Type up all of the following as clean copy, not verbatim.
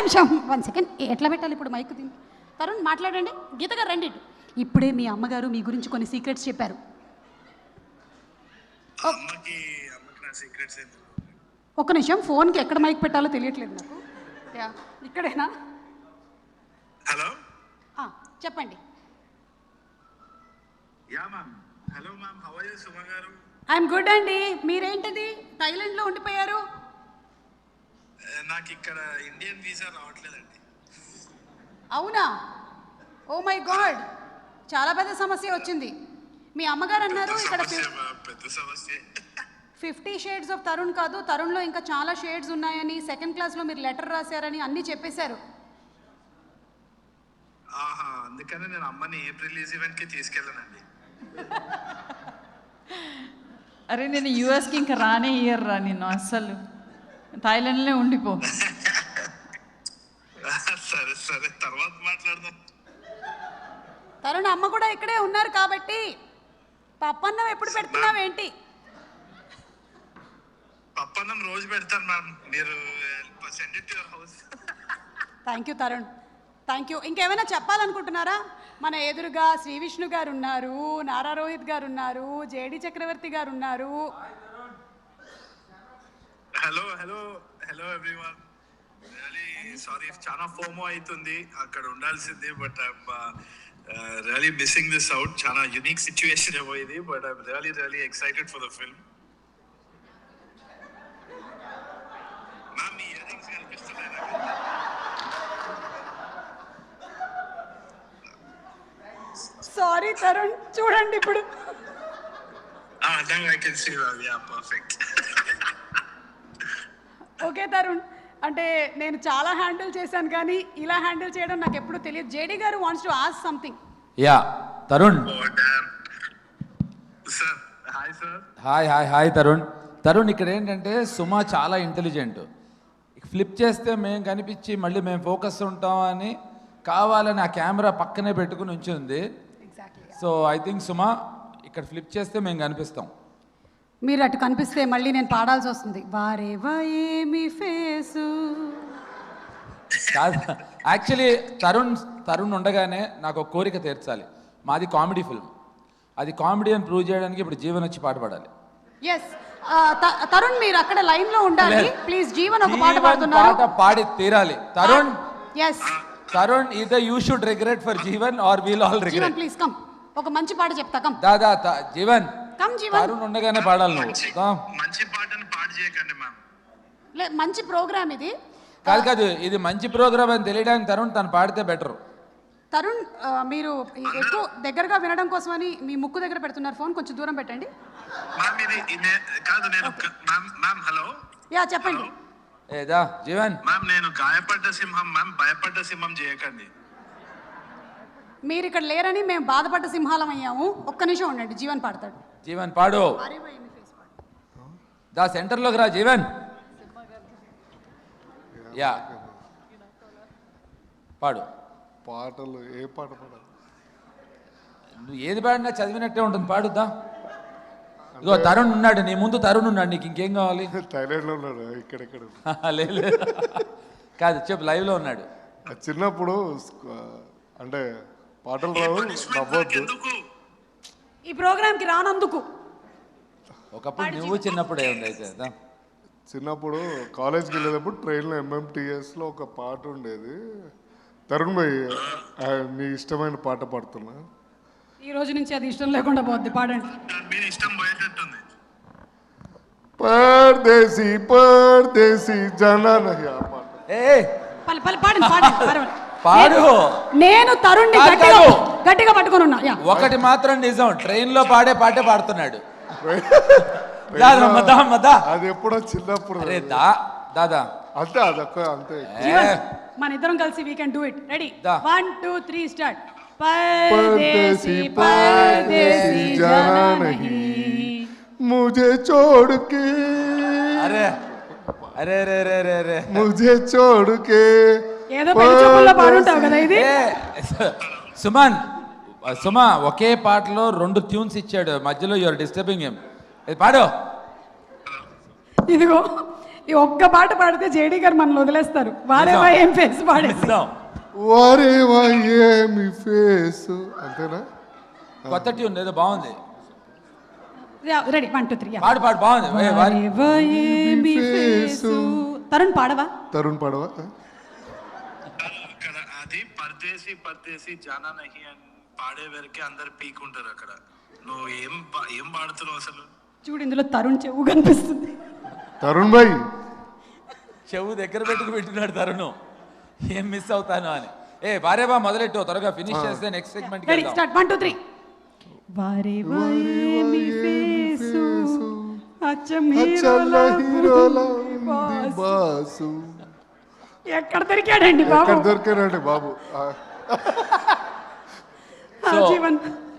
నిమిషం 1 సెకండ్. ఎట్లా పెట్టాలి ఇప్పుడు మైక్ దీన్ని? తరుణ్ మాట్లాడండి. గీత గారు రండి. ఇప్పుడే మీ అమ్మగారు మీ గురించి కొన్ని సీక్రెట్స్ చెప్పారు. ఒక్క నిమిషం, ఫోన్కి ఎక్కడ మైక్ పెట్టాలో తెలియట్లేదు నాకు. ఇక్కడేనా? హలో, చెప్పండి. Yeah ma'am. Hello ma'am, how are you Suma garu? I'm good అండి. మీరేంటిది థాయిలాండ్లో ఉండిపోయారు? నాకు ఇక్కడ ఇండియన్ వీసా రావట్లేదండి. అవునా? ఓ మై గాడ్, చాలా పెద్ద సమస్య వచ్చింది. మీ అమ్మగారు అన్నారు ఇక్కడ పెద్ద సమస్య. 50 షేడ్స్ ఆఫ్ తరుణ్ కాదు, తరుణ్లో ఇంకా చాలా షేడ్స్ ఉన్నాయని, సెకండ్ క్లాస్లో మీరు లెటర్ రాశారని అన్నీ చెప్పేశారు. ఆహా, అందుకనే నేను అమ్మని ఏప్రిల్ రిలీజ్ ఈవెంట్కి తీసుకెళ్ళానండి. అరే నేను యూఎస్కి ఇంకా రానే ఇయ్యర్రా నిన్ను, అస్సలు థాయిలాండ్లో ఉండిపో. సరే సరే, తర్వాత మాట్లాడదాం. తరుణ్ అమ్మ కూడా ఇక్కడే ఉన్నారు కాబట్టి పప్పన్నం ఎప్పుడు పెడుతున్నావేంటి? పప్పన్నం రోజు పెడతాను మ్యామ్, మీరు send it to your house. Thank you Tarun, thank you. ఇంకేమైనా చెప్పాలనుకుంటున్నారా? మన ఎదురుగా శ్రీ విష్ణు గారు ఉన్నారు, నారా రోహిత్ గారు ఉన్నారు, జేడి చక్రవర్తి గారు ఉన్నారు. Hello hello hello everyone. Really sorry, చాలా ఫోమో అవుతుంది అక్కడ ఉండాల్సింది, but I'm really missing this out. చాలా యూనిక్ సిచ్యువేషన్ ఏమో ఇది, but I'm really really excited for the film. Ma'am, me ear rings కనిపిస్తున్నాయి నాకు. సారీ తరుణ్, చూడండి ఇప్పుడు. Now I can see that. Yeah, perfect. Okay Tarun, అంటే నేను చాలా హ్యాండిల్ చేశాను కానీ ఇలా హ్యాండిల్ చేయడం నాకు ఎప్పుడు తెలియదు. జేడి గారు wants to ask something. Yeah Tarun. Oh damn. Sir, hi sir. Hi hi hi Tarun. Tarun, ఇక్కడ ఏంటంటే సుమ చాలా ఇంటెలిజెంట్. ఫ్లిప్ చేస్తే మేము కనిపించి మళ్ళీ మేము ఫోకస్ ఉంటాం అని కావాలని ఆ కెమెరా పక్కనే పెట్టుకుని ఉంచింది. సో ఐ థింక్ సుమ ఇక్కడ ఫ్లిప్ చేస్తే మేము కనిపిస్తాం. మీరు అటు కనిపిస్తే మళ్ళీ నేను పాడాల్సి వస్తుంది. వారేవా ఏమి ఫేసు. కాదు, యాక్చువల్లీ తరుణ్ ఉండగానే నాకు ఒక కోరిక తీర్చాలి. మాది కామెడీ ఫిల్మ్, అది కామెడీ అని ప్రూవ్ చేయడానికి ఇప్పుడు జీవన్ వచ్చి పాట పాడాలి. ఎస్ తరుణ్, మీరు అక్కడ లైన్ లో ఉండాలి ప్లీజ్. జీవన్ ఒక పాట పాడుతున్నారు, పాట పాడి తీరాలి. Tarun, yes Tarun, either you should regret for Jeevan or we'll all regret. Jeevan please come, ఒక మంచి పాట చెప్తా. Come dada Jeevan, come Jeevan. తరుణ్ ఉండగానే పాడాలి నువ్వు. మంచి పాటను పాడు చేయకండి మ్యామ్. మంచి ప్రోగ్రామ్ ఇది. కాదు, ఇది మంచి ప్రోగ్రామ్ అని తెలియడానికి తరుణ్ తను పాడితే బెటర్. తరుణ్, మీరు ఎక్కువ దగ్గరగా వినడం కోసమని మీ ముక్కు దగ్గర పెడుతున్నారు ఫోన్, కొంచెం దూరం పెట్టండి. మ్యామ్ ఇది కాదు, నేను మ్యామ్ హలో. యా చెప్పండి. ఏదా జీవన్. మ్యామ్, నేను గాయపడ్డ సింహం మ్యామ్, భయపడ్డ సింహం చేయకండి. మీరు ఇక్కడ లేరని మేము బాధపడ్డ సింహాలం అయ్యాము. ఒక్క నిమిషం ఉండండి, జీవన్ పాడతాడు. జీవన్ పాడు. దా సెంటర్లోకి రా జీవన్. యా పాడు. పాటలు ఏ పాట పాడాలి? నువ్వు ఏది పాడినా చదివినట్టే ఉంటుంది, పాడుద్దా. ఇగో తరుణ్ ఉన్నాడు నీ ముందు, తరుణ్ ఉన్నాడు, నీకు ఇంకేం కావాలి? థాయిలాండ్లో ఉన్నాడు, ఇక్కడెక్కడ లేదు కాదు, చెప్పు, లైవ్లో ఉన్నాడు. చిన్నప్పుడు అంటే పాటలు రావు, నవ్వద్దు. ఈ ప్రోగ్రామ్కి రానందుకు. ఒకప్పుడు నువ్వు చిన్నప్పుడే ఉంది అయితే. చిన్నప్పుడు కాలేజ్కి వెళ్ళేటప్పుడు ట్రైన్లో ఎంఎంటీఎస్లో ఒక పాట ఉండేది. తరుణ్ భాయ్, మీ ఇష్టమైన పాట పాడుతున్నా. ఈ రోజు నుంచి అది ఇష్టం లేకుండా పోద్ది, పాడండి. మీరు ఇష్టం పోయేటట్టుంది. పర్దేశీ పర్దేశీ జనా నహీ. ఆ పాట పాడండి. పాడు. నేను తరుణ్ గట్టిగా పట్టుకొని ఉన్నా. ఒకటి మాత్రం నిజం, ట్రైన్ లో పాడే పాటే పాడుతున్నాడు. అది ఎప్పుడో చిన్నప్పుడు. దాదా అంతే, అదొక్క అంతే. మన ఇద్దరం కలిసి we can do it. Ready, 1 2 3 start. परदेसी परदेसी जाना नहीं मुझे छोड़ के. अरे अरे अरे अरे अरे अरे मुझे छोड़ के. ఏదో పెళ్లి చూపుల్లో పాడుంటావు కదా ఇది. సుమా ఒకే పాటలో 2 ట్యూన్స్ ఇచ్చాడు, మధ్యలో యూఆర్ డిస్టర్బింగ్ హిమ్. పాడు. ఇదిగో ఈ ఒక్క పాట పాడితే జేడీ గారు మనల్ని వదిలేస్తారు. వారేవా ఏం ఫేస్ పాడేసి. ఇద్దాం. వారేవా ఏమి ఫేసు అంతేనా? కొత్త ట్యూన్ ఏదో బాగుంది. రెడీ 1 2 3 పాడు పాడు బాగుంది. వారేవా ఏమి ఫేసు. తరుణ్ పాడవా? తరుణ్ పాడవా? అక్కడ అది పర్దేసి పర్దేసి జానా నహి అని పాడే వరకే అందరు పీకుంటారు అక్కడ. నువ్వు ఏం పాడుతున్నావు అసలు? చూడు ఇందులో తరుణ్ చెవు కనిపిస్తుంది. తరుణ్ భాయ్ చెవు దగ్గర పెట్టుకు పెట్టినాడు తరుణ్, ఏం మిస్ అవుతాను అని. వారేవా మొదలెట్టు, త్వరగా ఫినిష్ చేస్తే నెక్స్ట్ సెగ్మెంట్ రెడీ స్టార్ట్ 1 2 3. వారేవా ఏమి ఫేసు అచ్చం హీరోలా ఉంది బాసు. ఎక్కడ దొరికాడండి బాబు? ఎక్కడ దొరికారండి బాబు? జీవన్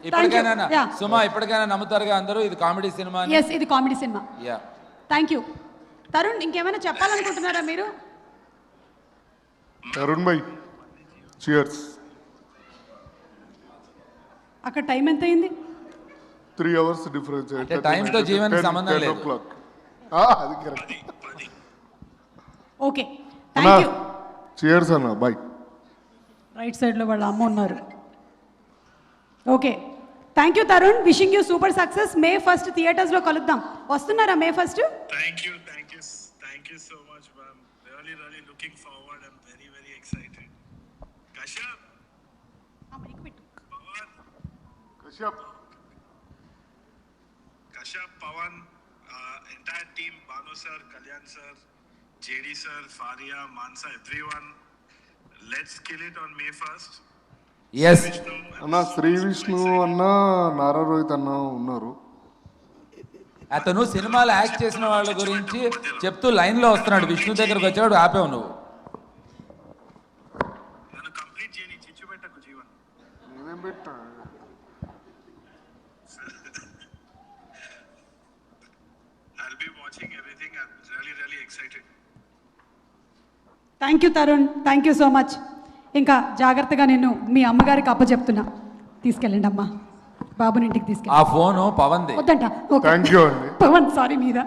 ఇప్పటికైనా సుమా ఇప్పటికైనా నమ్ముతారుగా అందరూ ఇది కామెడీ సినిమా అని? ఎస్ ఇది comedy cinema. Yeah thank you. Tarun ఇంకేమైనా చెప్పాలనుకుంటున్నారా మీరు? తరుణ్ భాయ్ చియర్స్. అక్కడ టైం ఎంత అయింది? 3 hours డిఫరెన్స్. అంటే time తో జీవన్కి సంబంధం లేదు. అది correct. Okay thank you. Cheers అన్న బాయ్. రైట్ సైడ్లో వాళ్ళ అమ్మ ఉన్నారు. Okay thank you Tarun. Wishing you super success. May 1st థియేటర్స్లో కలుద్దాం. వస్తున్నారా May 1st? Thank you so much, ma'am. Really looking forward. I'm very excited. Kashyap, Pawan, entire team, Banu sir, Kalyan sir, JD sir, Faria, Mansa, everyone. Let's kill it on May 1st. Yes అన్న శ్రీ విష్ణు అన్న నారా రోహిత్ అన్న ఉన్నారు. అతను సినిమాలో act చేసిన వాళ్ళ గురించి చెప్తూ లైన్లో వస్తున్నాడు. విష్ణు దగ్గరకు వచ్చాడు, ఆపావు నువ్వు. నన్ను కంప్లీట్ చేయని చిచ్చు పెట్టకు జీవన్. నేనేం పెట్టా? I'll be watching everything. I'm really excited. Thank you Tarun. Thank you so much. ఇంకా జాగ్రత్తగా నేను మీ అమ్మగారికి అప్పచెప్తున్నా. తీసుకెళ్ళండి అమ్మా, బాబుని ఇంటికి తీసుకెళ్ళి. ఆ ఫోను పవన్ది. వద్దంట. థ్యాంక్ యూ అండి. పవన్ సారీ మీద